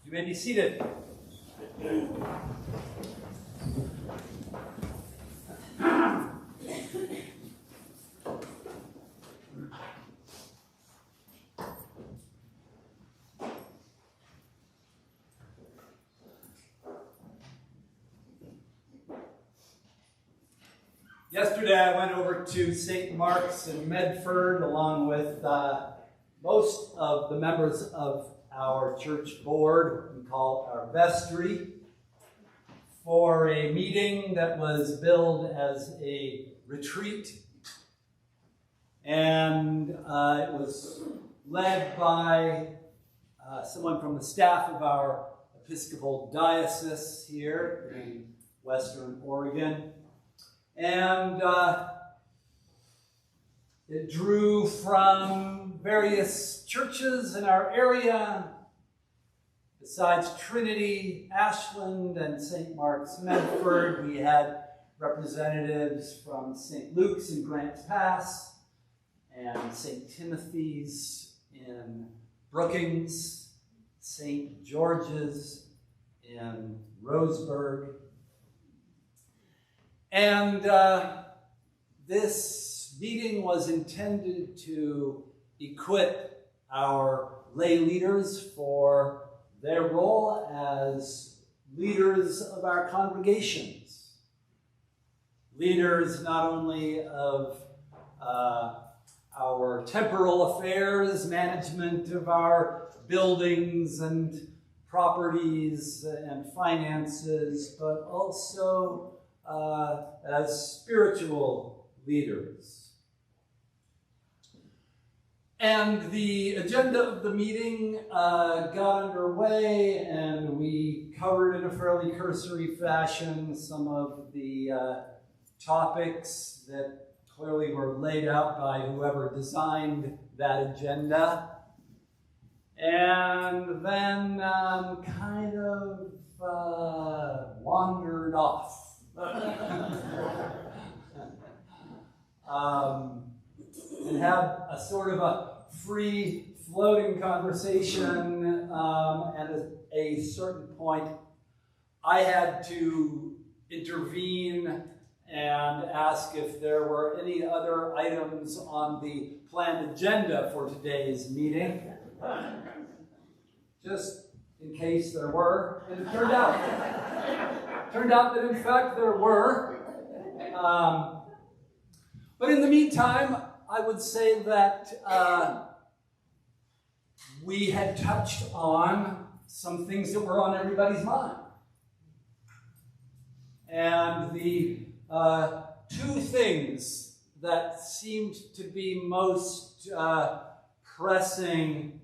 You may be seated. Yesterday I went over to St. Mark's in Medford along with most of the members of our church board, we call our vestry, for a meeting that was billed as a retreat. And it was led by someone from the staff of our Episcopal diocese here in Western Oregon. And it drew from various churches in our area. Besides Trinity, Ashland, and St. Mark's, Medford, we had representatives from St. Luke's in Grants Pass and St. Timothy's in Brookings, St. George's in Roseburg. And this meeting was intended to equip our lay leaders for their role as leaders of our congregations. Leaders not only of our temporal affairs, management of our buildings and properties and finances, but also as spiritual leaders. And the agenda of the meeting got underway, and we covered in a fairly cursory fashion some of the topics that clearly were laid out by whoever designed that agenda. And then kind of wandered off. And have a sort of a free-floating conversation, and at a certain point, I had to intervene and ask if there were any other items on the planned agenda for today's meeting, just in case there were, and it turned out that in fact there were. But in the meantime, I would say that we had touched on some things that were on everybody's mind. And the two things that seemed to be most pressing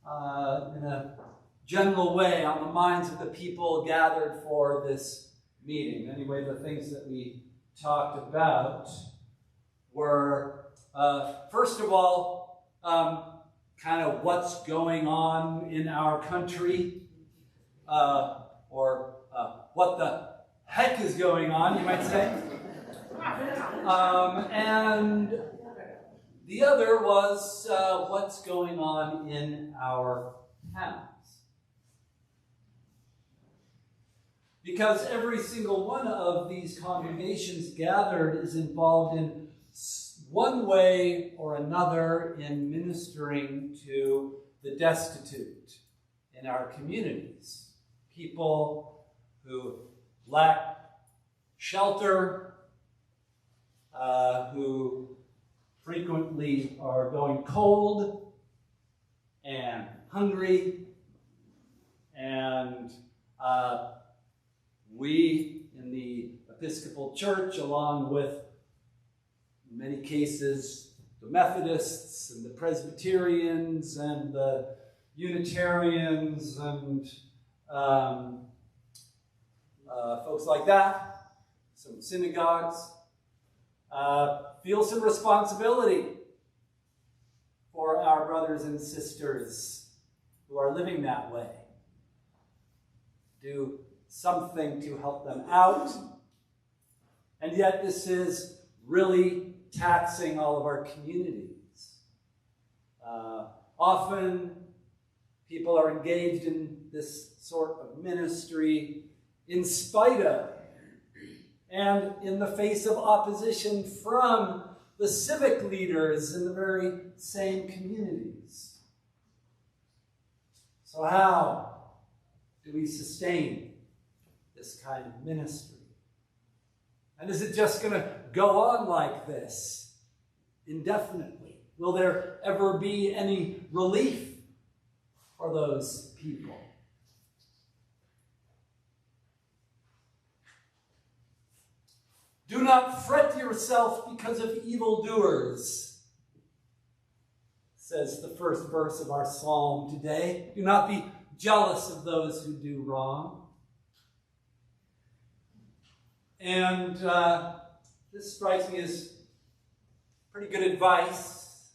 in a general way on the minds of the people gathered for this meeting. Anyway, the things that we talked about were, first of all, kind of what's going on in our country, or what the heck is going on, you might say. And the other was what's going on in our towns. Because every single one of these congregations gathered is involved in one way or another in ministering to the destitute in our communities. People who lack shelter, who frequently are going cold and hungry, and we in the Episcopal Church, along with, in many cases, the Methodists and the Presbyterians and the Unitarians and folks like that, some synagogues, feel some responsibility for our brothers and sisters who are living that way. Do something to help them out. And yet this is really taxing all of our communities. Often people are engaged in this sort of ministry in spite of and in the face of opposition from the civic leaders in the very same communities. So how do we sustain this kind of ministry? And is it just going to go on like this indefinitely? Will there ever be any relief for those people? Do not fret yourself because of evildoers, says the first verse of our psalm today. Do not be jealous of those who do wrong. And this strikes me as pretty good advice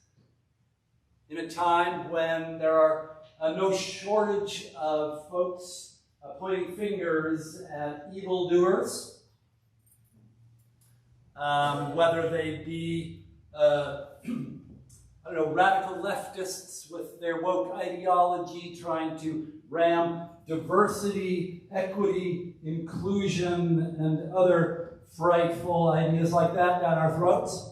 in a time when there are no shortage of folks pointing fingers at evildoers. Whether they be, radical leftists with their woke ideology trying to ram diversity, equity, inclusion, and other frightful ideas like that down our throats.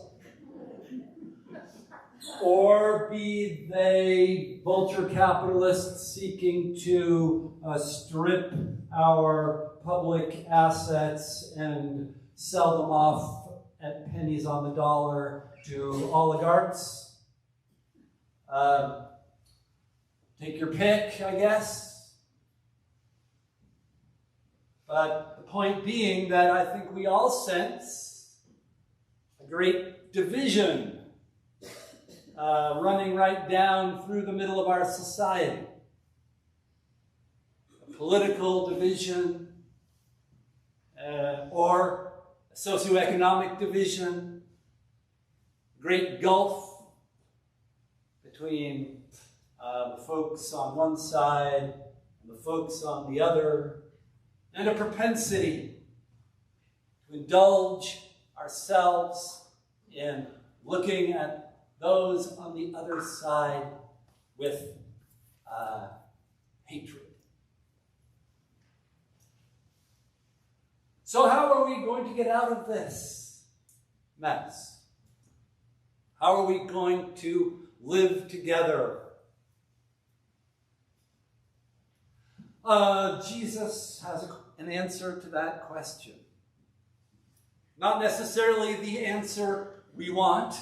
Or be they vulture capitalists seeking to strip our public assets and sell them off at pennies on the dollar to oligarchs. Take your pick, I guess. But the point being that I think we all sense a great division running right down through the middle of our society. A political division, or a socioeconomic division, great gulf between the folks on one side and the folks on the other, and a propensity to indulge ourselves in looking at those on the other side with hatred. So how are we going to get out of this mess? How are we going to live together? Jesus has an answer to that question. Not necessarily the answer we want.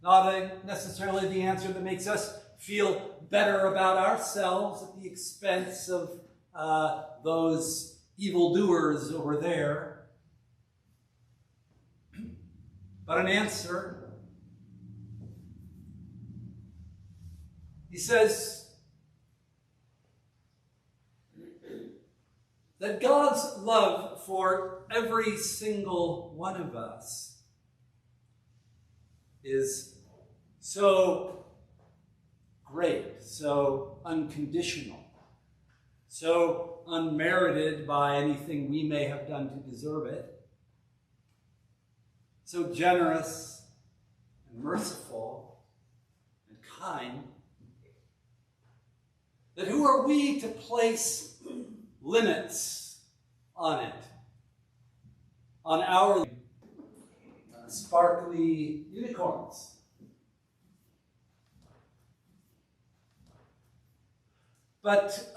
Not necessarily the answer that makes us feel better about ourselves at the expense of those evildoers over there. But an answer. He says that God's love for every single one of us is so great, so unconditional, so unmerited by anything we may have done to deserve it, so generous and merciful and kind, that who are we to place limits on it, on our sparkly unicorns? But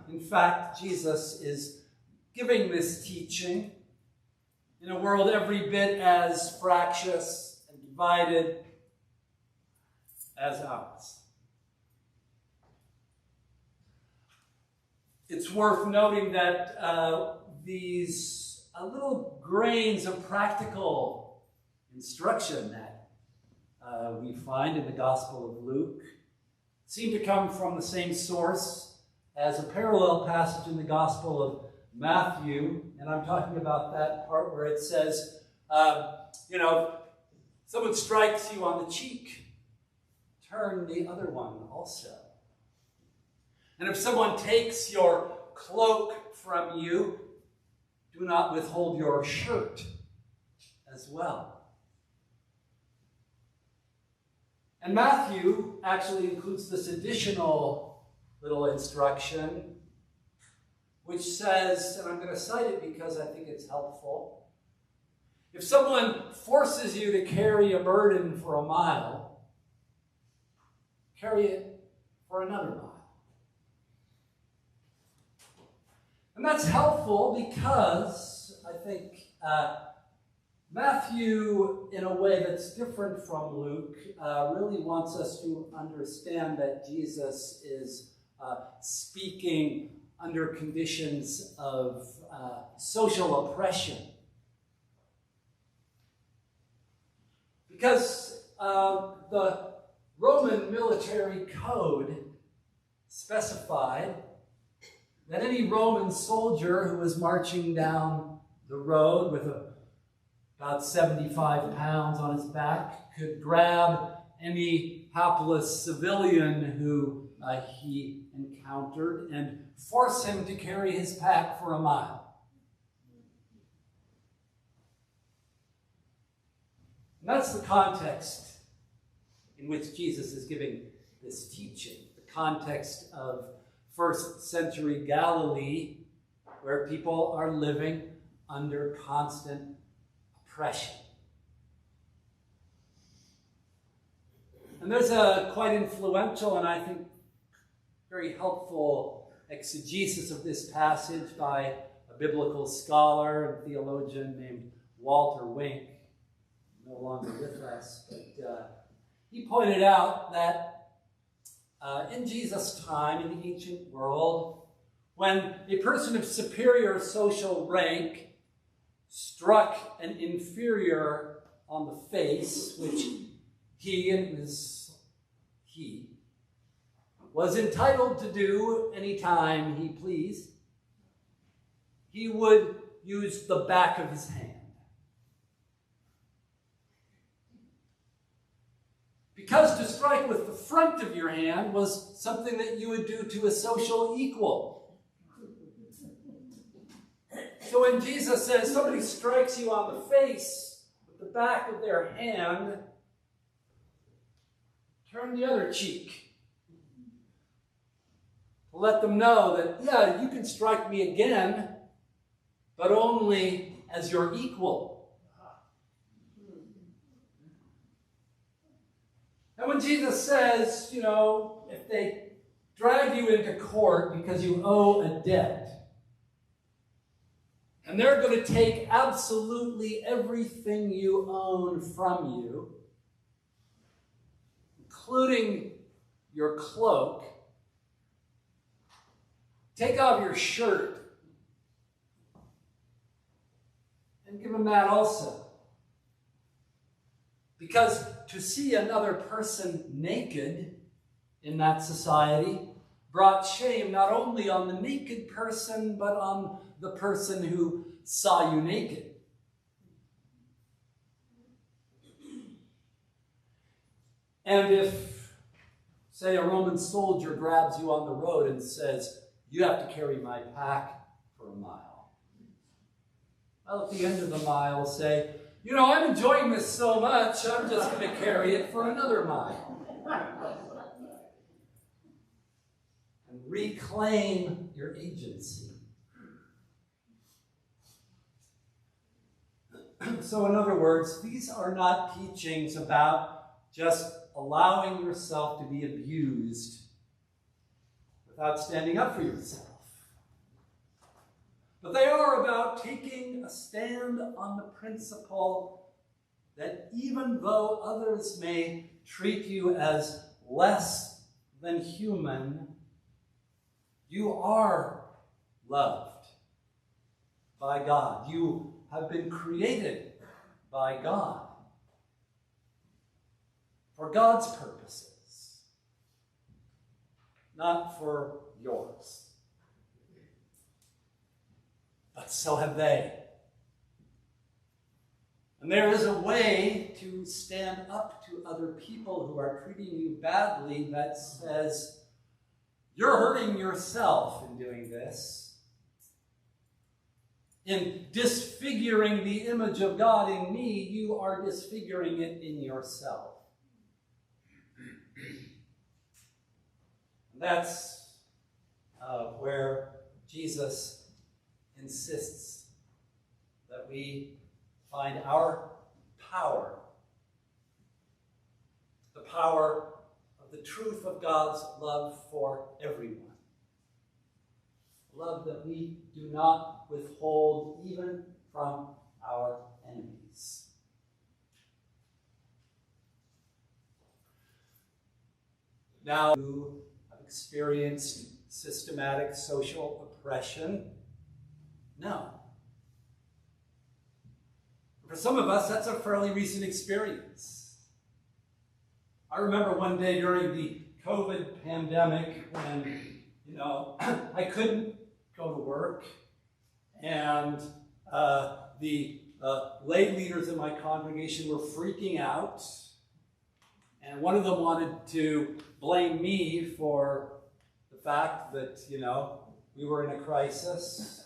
in fact, Jesus is giving this teaching in a world every bit as fractious and divided as ours. It's worth noting that these little grains of practical instruction that we find in the Gospel of Luke seem to come from the same source as a parallel passage in the Gospel of Matthew. And I'm talking about that part where it says, someone strikes you on the cheek, turn the other one also. And if someone takes your cloak from you, do not withhold your shirt as well. And Matthew actually includes this additional little instruction, which says, and I'm going to cite it because I think it's helpful, if someone forces you to carry a burden for a mile, carry it for another mile. And that's helpful because I think Matthew, in a way that's different from Luke, really wants us to understand that Jesus is speaking under conditions of social oppression. Because the Roman military code specified that any Roman soldier who was marching down the road with about 75 pounds on his back could grab any hapless civilian who he encountered and force him to carry his pack for a mile. And that's the context in which Jesus is giving this teaching, the context of first century Galilee, where people are living under constant oppression. And there's a quite influential and I think very helpful exegesis of this passage by a biblical scholar and theologian named Walter Wink, no longer with us, but he pointed out that in Jesus' time, in the ancient world, when a person of superior social rank struck an inferior on the face, which he was entitled to do anytime he pleased, he would use the back of his hand. Because to strike with the front of your hand was something that you would do to a social equal. So when Jesus says somebody strikes you on the face with the back of their hand, turn the other cheek. Let them know that, yeah, you can strike me again, but only as your equal. And when Jesus says, if they drag you into court because you owe a debt, and they're going to take absolutely everything you own from you, including your cloak, take off your shirt and give them that also. Because to see another person naked in that society brought shame not only on the naked person, but on the person who saw you naked. And if, say, a Roman soldier grabs you on the road and says, you have to carry my pack for a mile. Well, at the end of the mile, say, I'm enjoying this so much, I'm just going to carry it for another mile. And reclaim your agency. So in other words, these are not teachings about just allowing yourself to be abused without standing up for yourself. But they are about taking a stand on the principle that even though others may treat you as less than human, you are loved by God. You have been created by God for God's purposes, not for yours. But so have they. And there is a way to stand up to other people who are treating you badly that says, you're hurting yourself in doing this, in disfiguring the image of God in me, you are disfiguring it in yourself. That's where Jesus insists that we find our power, the power of the truth of God's love for everyone. Love that we do not withhold even from our enemies. Now, who have experienced systematic social oppression? No. For some of us, that's a fairly recent experience. I remember one day during the COVID pandemic when, I couldn't go to work, and the lay leaders in my congregation were freaking out, and one of them wanted to blame me for the fact that, we were in a crisis,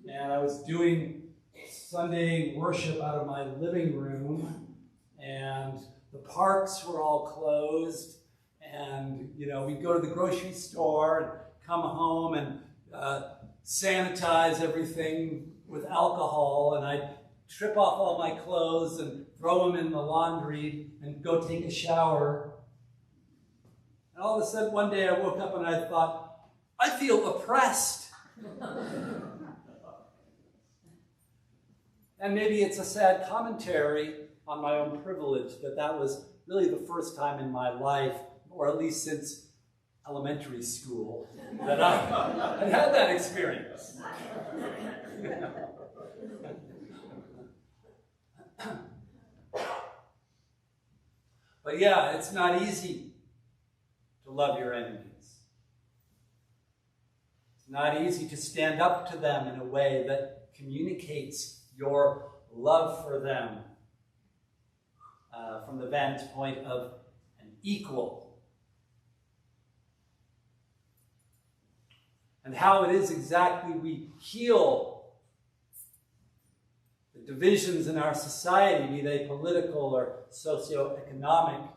and I was doing Sunday worship out of my living room, and the parks were all closed, and, we'd go to the grocery store and come home and sanitize everything with alcohol, and I'd strip off all my clothes and throw them in the laundry and go take a shower. And all of a sudden, one day I woke up and I thought, I feel oppressed. And maybe it's a sad commentary on my own privilege that was really the first time in my life, or at least since elementary school, that I had that experience. But yeah, it's not easy to love your enemies. It's not easy to stand up to them in a way that communicates your love for them from the vantage point of an equal. And how it is exactly we heal the divisions in our society, be they political or socioeconomic,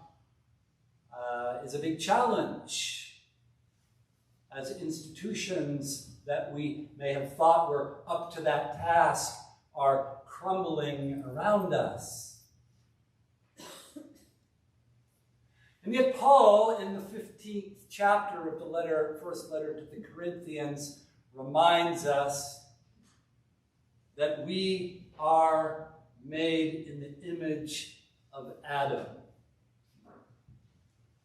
is a big challenge. As institutions that we may have thought were up to that task are crumbling around us. And yet Paul, in the 15th chapter of the first letter to the Corinthians, reminds us that we are made in the image of Adam.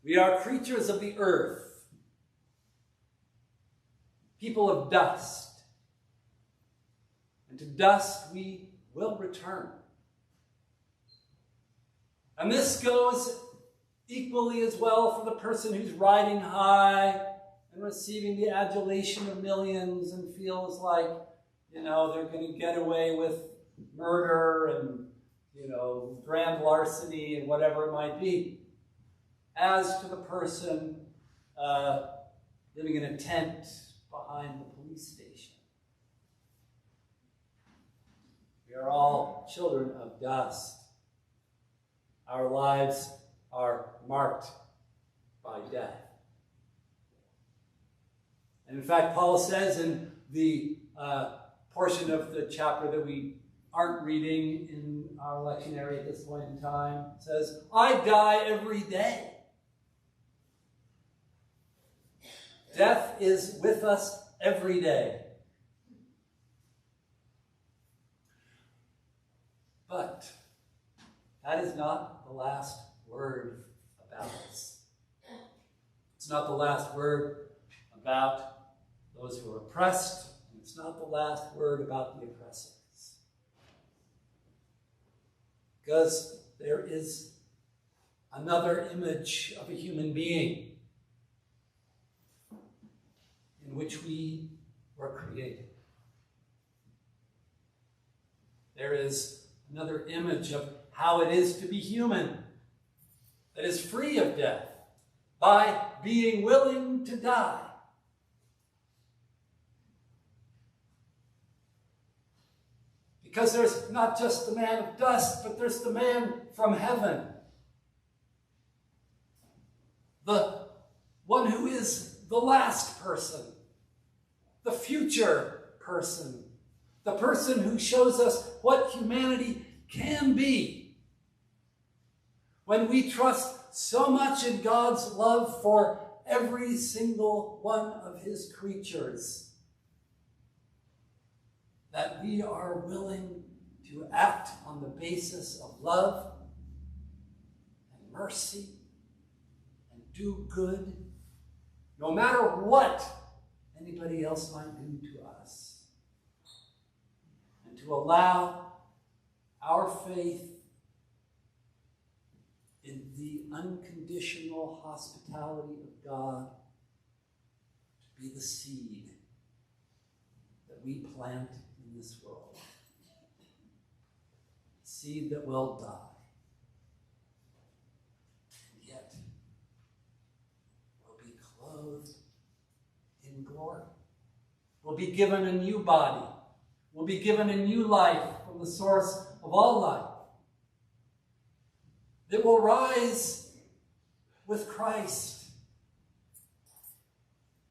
We are creatures of the earth, people of dust, and to dust we will return. And this goes equally as well for the person who's riding high and receiving the adulation of millions and feels like, they're going to get away with murder and, grand larceny and whatever it might be. As to the person living in a tent behind the police station. We are all children of dust. Our lives are marked by death. And in fact, Paul says in the portion of the chapter that we aren't reading in our lectionary at this point in time, says, I die every day. Death is with us every day. But that is not the last word about us. It's not the last word about those who are oppressed, and it's not the last word about the oppressors. Because there is another image of a human being in which we were created. There is another image of how it is to be human, that is free of death, by being willing to die. Because there's not just the man of dust, but there's the man from heaven. The one who is the last person the future person, the person who shows us what humanity can be. When we trust so much in God's love for every single one of his creatures, that we are willing to act on the basis of love and mercy and do good, no matter what anybody else might do to us. And to allow our faith in the unconditional hospitality of God to be the seed that we plant in this world. Seed that will die, and yet will be clothed in glory. Will be given a new body. Will be given a new life from the source of all life. That will rise with Christ